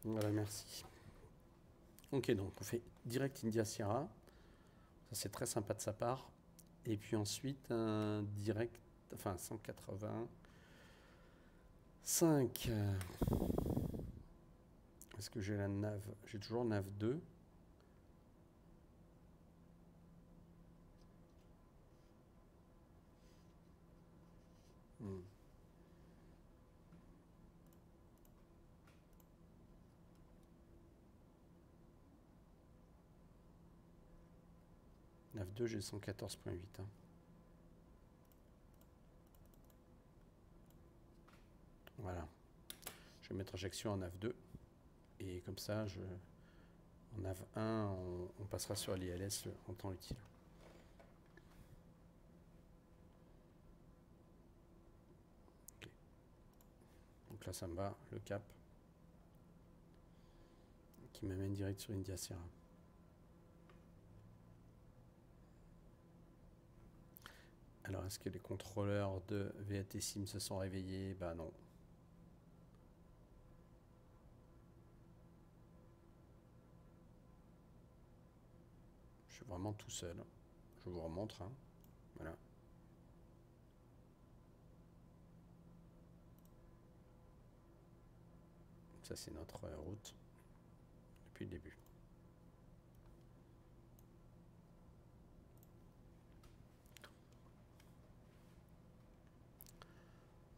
Voilà, merci. Ok, donc on fait direct India Sierra. Ça, c'est très sympa de sa part. Et puis ensuite, un direct, enfin 185. Est-ce que j'ai la nav? J'ai toujours nav 2. Nav 2, j'ai 114.8. Voilà. Je vais mettre injection en nav 2. Et comme ça, en nav 1, on passera sur l'ILS en temps utile. Okay. Donc là, ça me va, le cap. Qui m'amène direct sur India Sierra. Alors, est-ce que les contrôleurs de VAT Sim se sont réveillés? Bah non. Je suis vraiment tout seul. Je vous remontre. Hein. Voilà. Ça, c'est notre route depuis le début.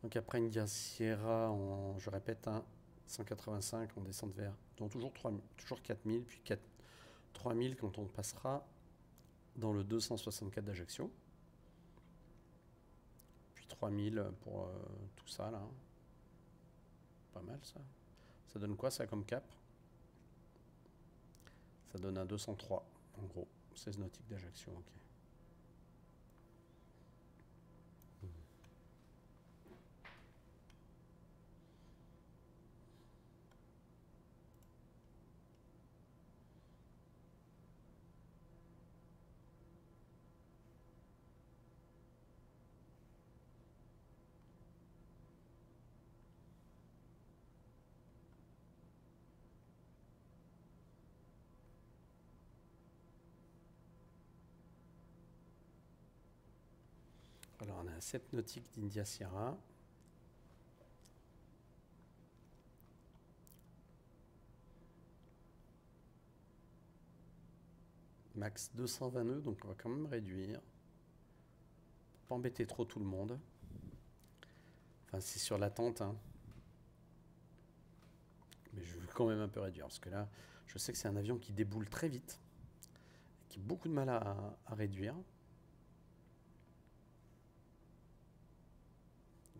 Donc après India Sierra, je répète, 185, on descend vers, donc toujours 4000, puis 3000 quand on passera dans le 264 d'Ajaccio. Puis 3000 pour tout ça là. Pas mal ça. Ça donne quoi ça comme cap? Ça donne un 203 en gros. 16 nautiques d'Ajaccio, ok. Alors on a 7 nautiques d'India Sierra. Max 220 nœuds, donc on va quand même réduire. Pour pas embêter trop tout le monde. Enfin, c'est sur l'attente. Hein. Mais je veux quand même un peu réduire. Parce que là, je sais que c'est un avion qui déboule très vite. Qui a beaucoup de mal à réduire.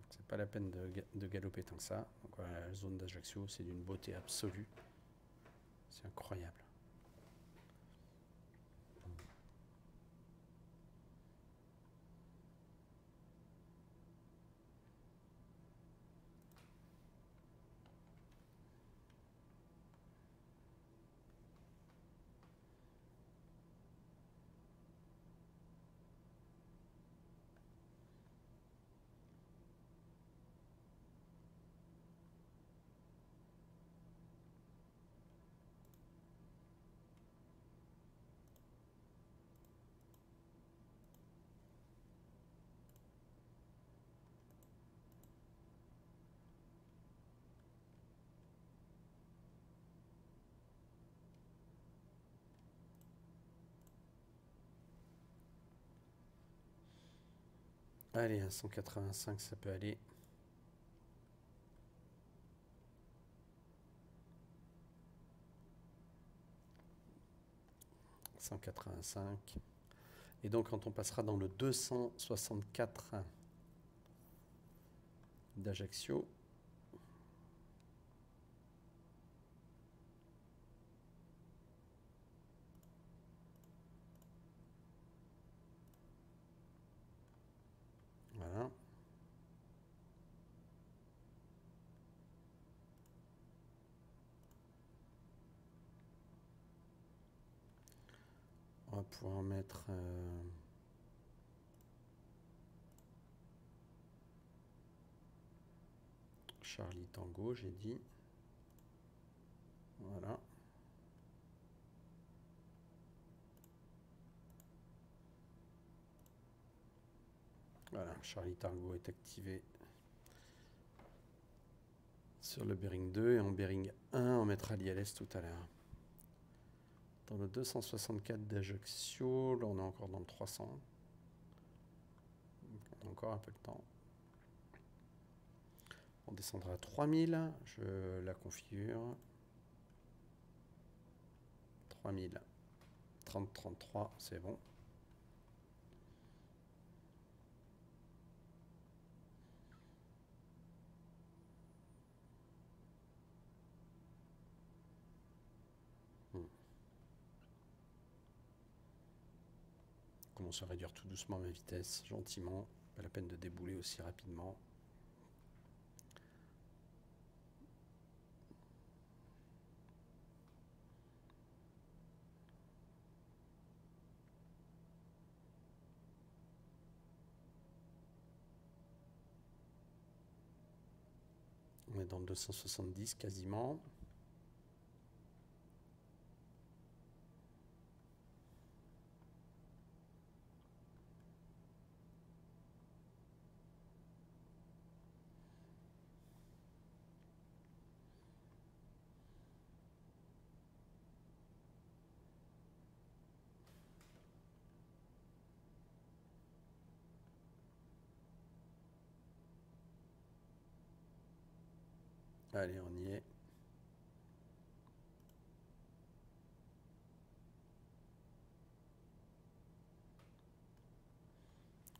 C'est pas la peine de galoper tant que ça. Donc voilà, la zone d'Ajaccio, c'est d'une beauté absolue. C'est incroyable. Allez, un 185, ça peut aller. « 185. Et donc, quand on passera dans le 264 d'Ajaccio, voilà. On va pouvoir mettre Charlie Tango, j'ai dit. Voilà. Voilà, Charlie Tango est activé sur le bearing 2 et en bearing 1, on mettra l'ILS tout à l'heure. Dans le 264 d'Ajaccio, là on est encore dans le 300. On a encore un peu de temps. On descendra à 3000, je la configure. 3000, 30, 33, c'est bon. Je commence à réduire tout doucement ma vitesse, gentiment. Pas la peine de débouler aussi rapidement. On est dans le 270 quasiment. Allez, on y est.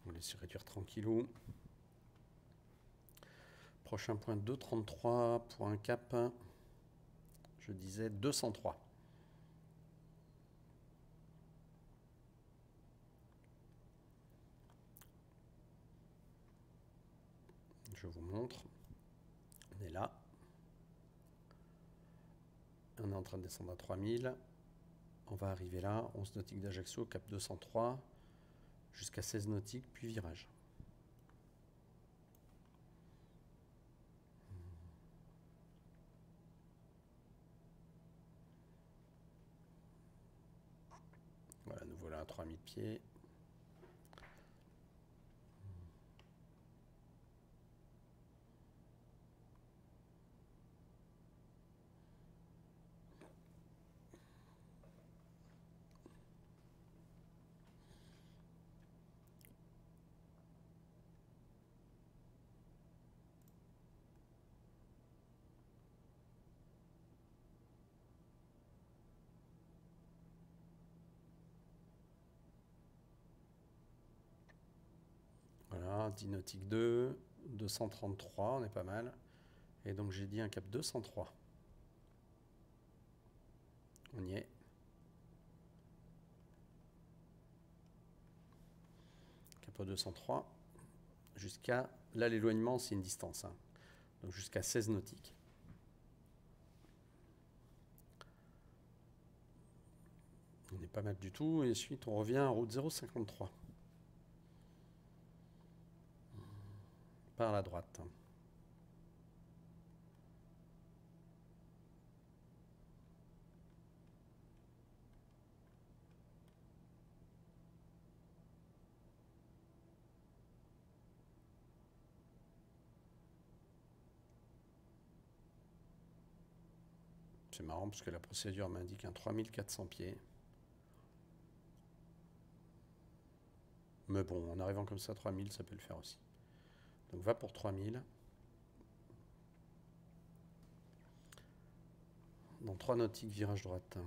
On laisse réduire tranquillou. Prochain point 233 pour un cap, je disais 203. Je vous montre. On est là. On est en train de descendre à 3000. On va arriver là, 11 nautiques d'Ajaccio, cap 203, jusqu'à 16 nautiques, puis virage. Voilà, nous voilà à 3000 pieds. Voilà, 10 nautiques 2, 233, on est pas mal. Et donc j'ai dit un cap 203. On y est. Cap 203. Jusqu'à... Là, l'éloignement, c'est une distance. Hein. Donc jusqu'à 16 nautiques. On n'est pas mal du tout. Et ensuite, on revient en route 053. Par la droite. C'est marrant parce que la procédure m'indique un 3400 pieds. Mais bon, en arrivant comme ça à 3000, ça peut le faire aussi. Donc va pour 3000. Dans 3 nautiques, virage droite.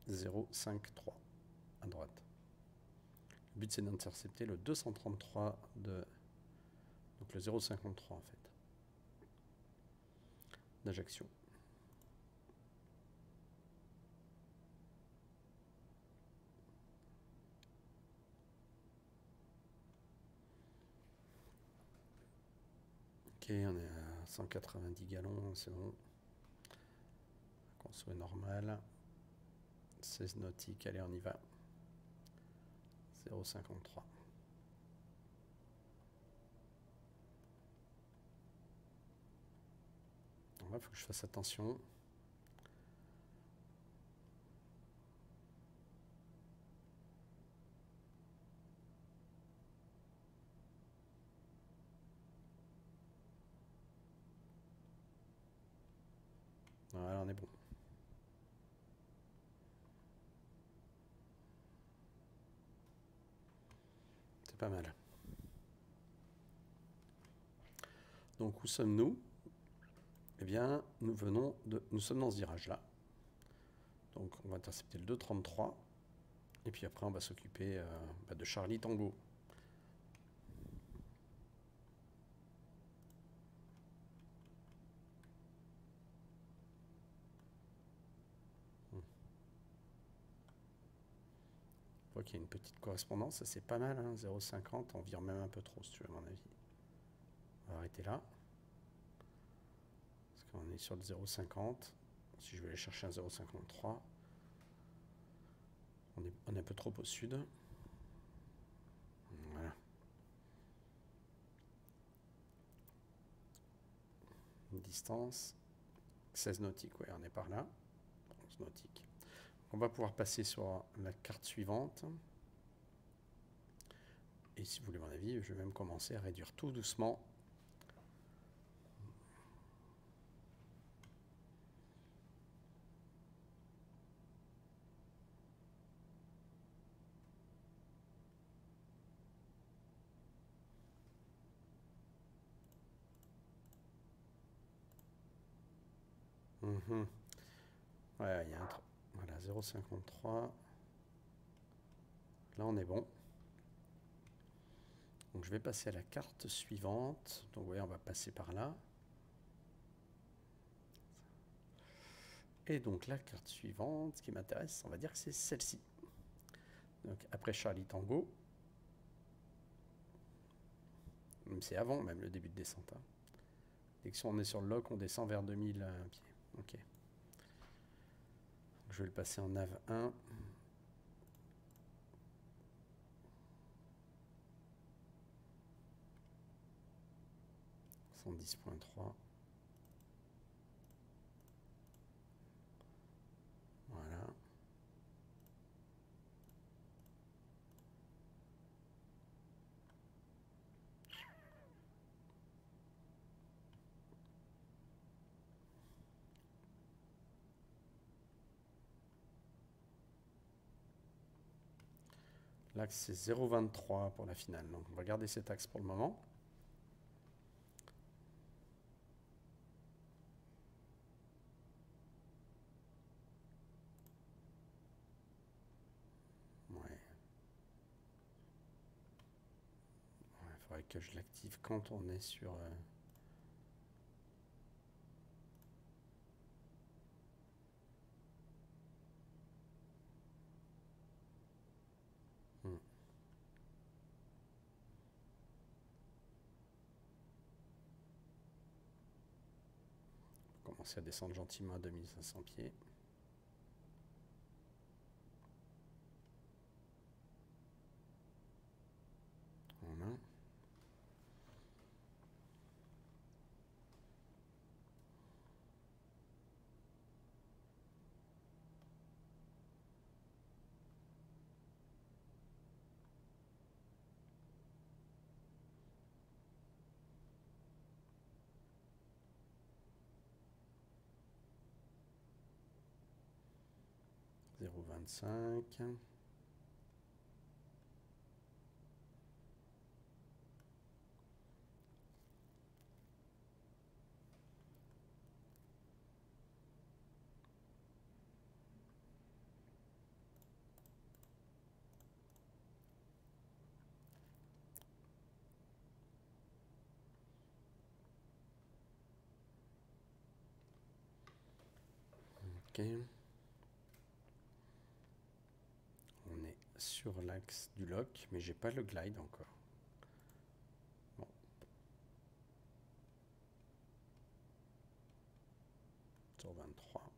« 0,53 à droite. Le but c'est d'intercepter le 233 de... Donc le 0,53 en fait. D'Ajaccio. Ok, on est à 190 gallons, c'est bon. Conso est normal. 16 nautiques, allez on y va. 0,53. Donc là, il faut que je fasse attention. Voilà, on est bon. C'est pas mal. Donc où sommes-nous? Eh bien, nous sommes dans ce virage-là. Donc on va intercepter le 2,33. Et puis après, on va s'occuper de Charlie Tango. On voit qu'il y a une petite correspondance, ça c'est pas mal, hein, 0,50, on vire même un peu trop si tu veux à mon avis. On va arrêter là. Parce qu'on est sur le 0,50. Si je vais aller chercher un 0,53, on est un peu trop au sud. Voilà. Une distance. 16 nautiques, ouais, on est par là. 11 nautiques. On va pouvoir passer sur la carte suivante. Et si vous voulez mon avis, je vais même commencer à réduire tout doucement. Ouais, il y a un... Voilà, 0,53. Là, on est bon. Donc, je vais passer à la carte suivante. Donc, vous voyez, on va passer par là. Et donc, la carte suivante, ce qui m'intéresse, on va dire que c'est celle-ci. Donc, après Charlie Tango. C'est avant même le début de descente. Hein. Dès que on est sur le lock, on descend vers 2000 pieds. Ok. Je vais le passer en nav 1. « 110.3. Voilà. L'axe c'est 0,23 pour la finale. Donc on va garder cet axe pour le moment. Ouais. Il faudrait que je l'active quand on est sur... Commencer à descendre gentiment à 2500 pieds. Voilà. 0,25. Ok. On est sur l'axe du lock, mais j'ai pas le glide encore. Bon. Sur 23.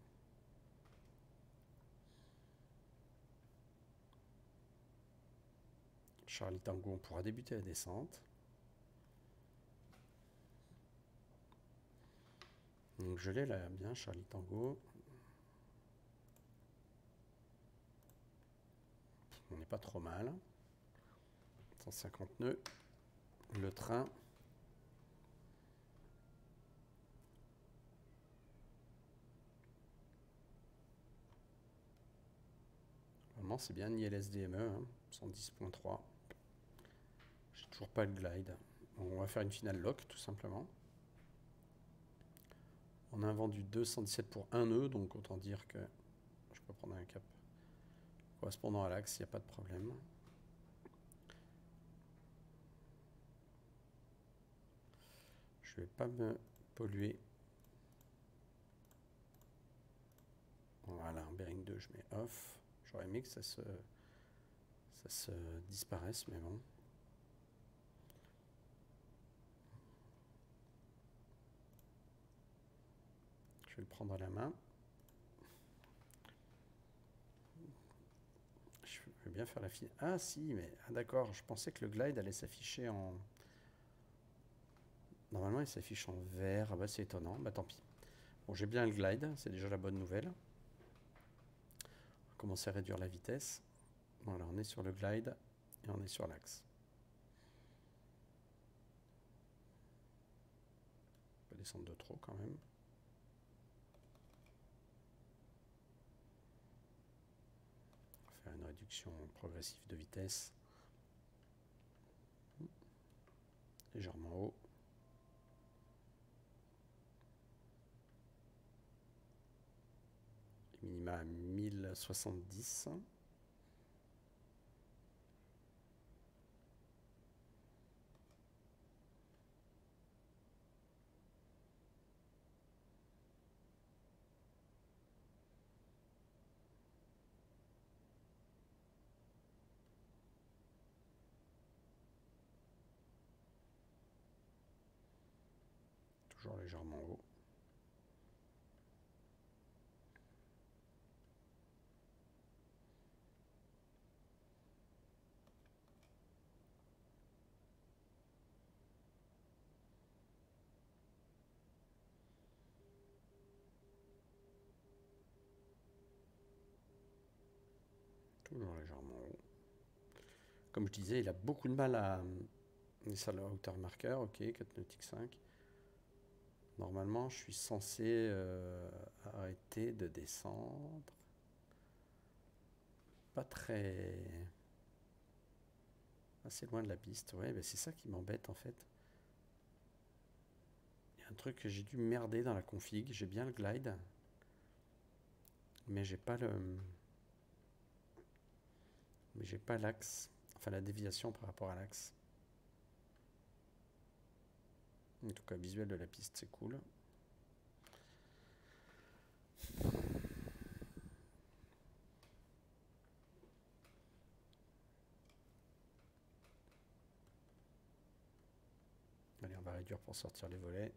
Charlie Tango, on pourra débuter la descente. Donc je l'ai là bien, Charlie Tango. On n'est pas trop mal. 150 nœuds. Le train. Vraiment, c'est bien ILSDME, hein, 110.3. J'ai toujours pas le glide. On va faire une finale lock, tout simplement. On a vendu 217 pour 1 nœud, donc autant dire que je peux prendre un cap correspondant à l'axe, il n'y a pas de problème. Je vais pas me polluer. Voilà, bearing 2, je mets off. J'aurais aimé que ça se disparaisse, mais bon. Je vais le prendre à la main. Je vais bien faire la finale. Ah si, mais d'accord, je pensais que le glide allait s'afficher en... Normalement, il s'affiche en vert. Ah bah c'est étonnant, bah tant pis. Bon, j'ai bien le glide, c'est déjà la bonne nouvelle. On va commencer à réduire la vitesse. Voilà, on est sur le glide et on est sur l'axe. On peut descendre de trop quand même. On va faire une réduction progressive de vitesse. Légèrement haut. Minima à 1070. Toujours légèrement haut. Toujours légèrement haut. Comme je disais, il a beaucoup de mal à laisser la hauteur marqueur. Ok, 4 nautique 5. Normalement, je suis censé arrêter de descendre. Pas très... assez loin de la piste. Ouais, ben c'est ça qui m'embête en fait. Il y a un truc que j'ai dû merder dans la config. J'ai bien le glide. Mais j'ai pas le... Mais j'ai pas l'axe. Enfin, la déviation par rapport à l'axe. En tout cas, visuel de la piste, c'est cool. Allez, on va réduire pour sortir les volets.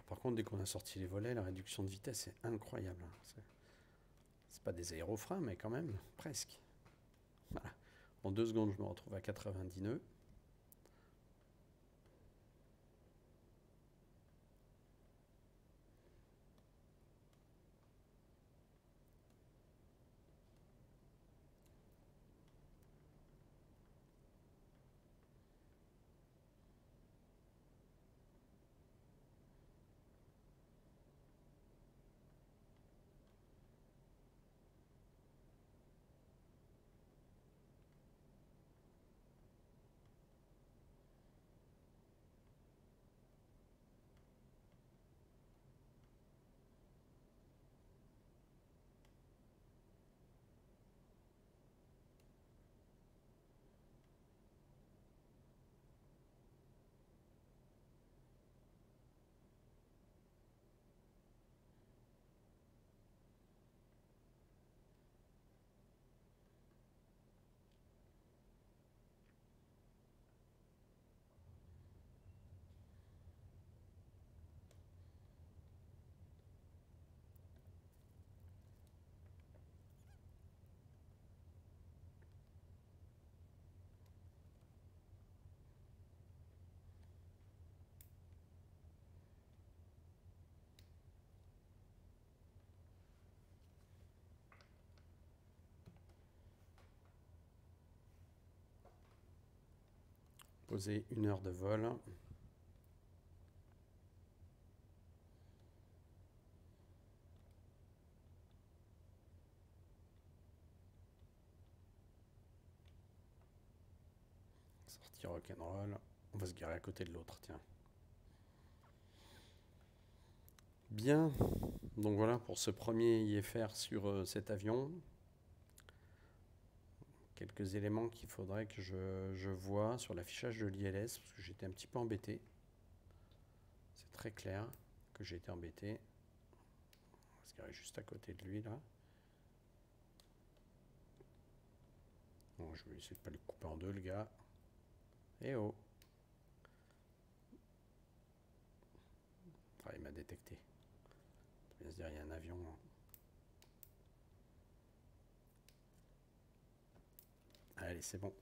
Par contre, dès qu'on a sorti les volets, la réduction de vitesse est incroyable. C'est pas des aérofreins, mais quand même, presque. Voilà. En 2 secondes, je me retrouve à 90 nœuds. Poser 1 heure de vol. Sortir rock'n'roll. On va se garer à côté de l'autre, tiens. Bien, donc voilà pour ce premier IFR sur cet avion. Quelques éléments qu'il faudrait que je vois sur l'affichage de l'ILS, parce que j'étais un petit peu embêté. C'est très clair que j'ai été embêté. On va se garer juste à côté de lui là. Bon, je vais essayer de ne pas le couper en deux, le gars. Eh oh! Ah, il m'a détecté. Il va se dire, il y a un avion. Allez, c'est bon.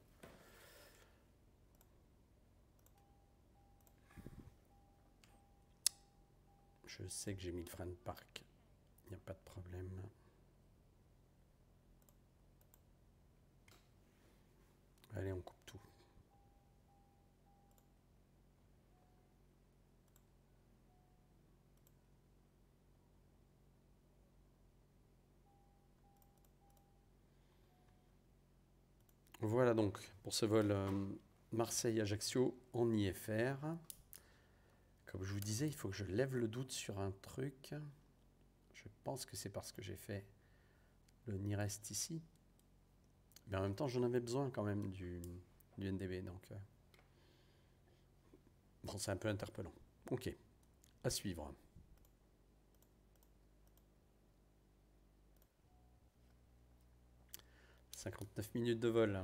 Je sais que j'ai mis le frein de parc. Il n'y a pas de problème. Allez, on coupe tout. Voilà donc pour ce vol Marseille-Ajaccio en IFR. Comme je vous disais, il faut que je lève le doute sur un truc. Je pense que c'est parce que j'ai fait le Nearest ici. Mais en même temps, j'en avais besoin quand même du NDB. Donc, bon, c'est un peu interpellant. Ok, à suivre. « 59 minutes de vol,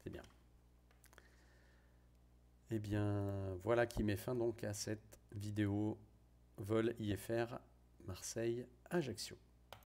c'est bien. Eh bien, voilà qui met fin donc à cette vidéo vol IFR Marseille-Ajaccio.